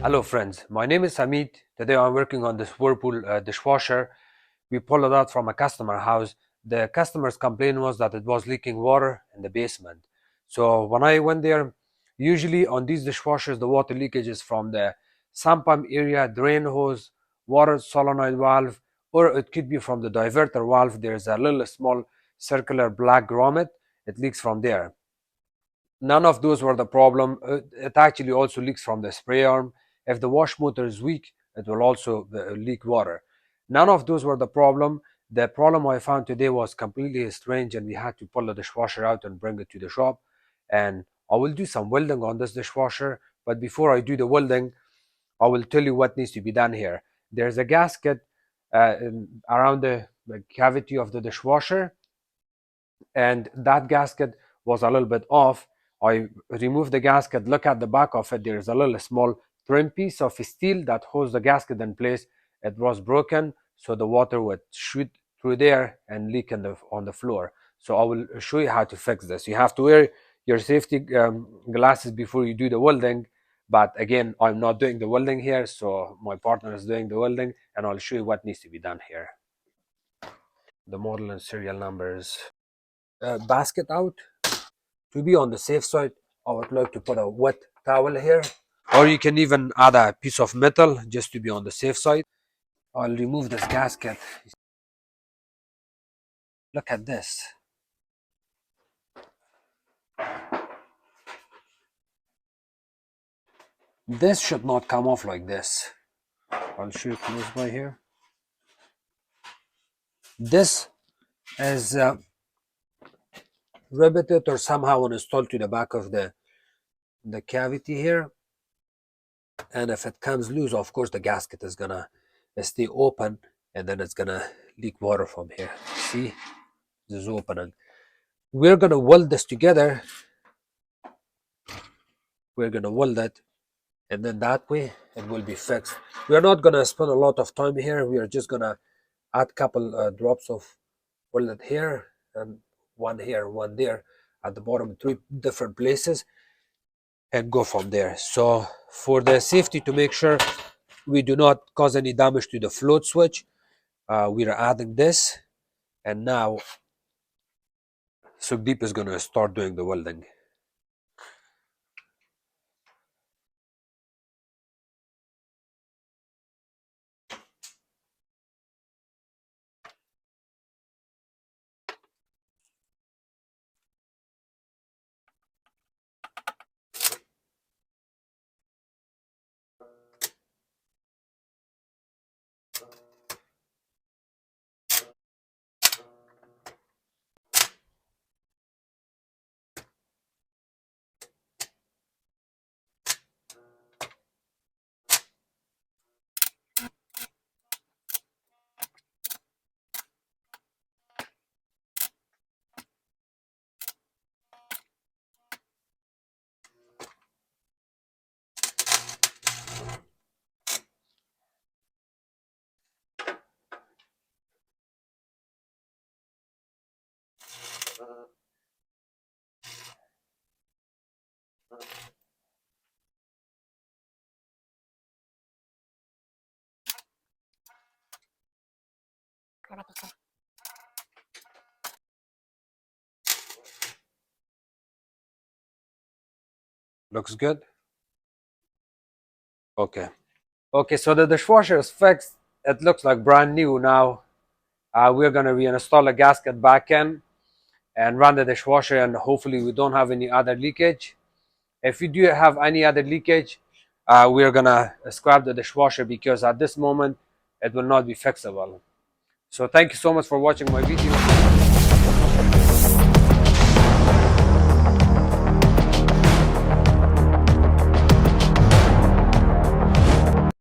Hello friends, my name is Hamid. Today I'm working on this Whirlpool dishwasher. We pulled it out from a customer house. The customer's complaint was that it was leaking water in the basement. So when I went there, usually on these dishwashers the water leakage is from the sump pump area, drain hose, water solenoid valve, or it could be from the diverter valve. There's a little small circular black grommet. It leaks from there. None of those were the problem. It actually also leaks from the spray arm. If the wash motor is weak, it will also leak water. None of those were the problem. The problem I found today was completely strange, and we had to pull the dishwasher out and bring it to the shop. And I will do some welding on this dishwasher. But before I do the welding, I will tell you what needs to be done here. There's a gasket around the cavity of the dishwasher, and that gasket was a little bit off. I removed the gasket, look at the back of it, there's a little small trim piece of steel that holds the gasket in place. It was broken, so the water would shoot through there and leak on the floor. So I will show you how to fix this. You have to wear your safety glasses before you do the welding, but again, I'm not doing the welding here, so my partner is doing the welding, and I'll show you what needs to be done here. The model and serial numbers. Basket out. To be on the safe side, I would like to put a wet towel here, or you can even add a piece of metal just to be on the safe side. I'll remove this gasket. Look at this. This should not come off like this. I'll show you close by here. This is riveted or somehow installed to the back of the cavity here, and if it comes loose, of course the gasket is gonna stay open, and then it's gonna leak water from here. See, this is opening. We're gonna weld this together. We're gonna weld it, and then that way it will be fixed. We're not gonna spend a lot of time here. We are just gonna add couple drops of welded here, and one here, one there at the bottom, 3 different places, and go from there. So for the safety, to make sure we do not cause any damage to the float switch, we are adding this, and now Sukdeep is gonna start doing the welding. Looks good. Okay. Okay, so the dishwasher is fixed. It looks like brand new now. We're gonna reinstall the gasket back in and run the dishwasher, and hopefully we don't have any other leakage. If you do have any other leakage, we're gonna scrap the dishwasher, because at this moment it will not be fixable. So thank you so much for watching my video.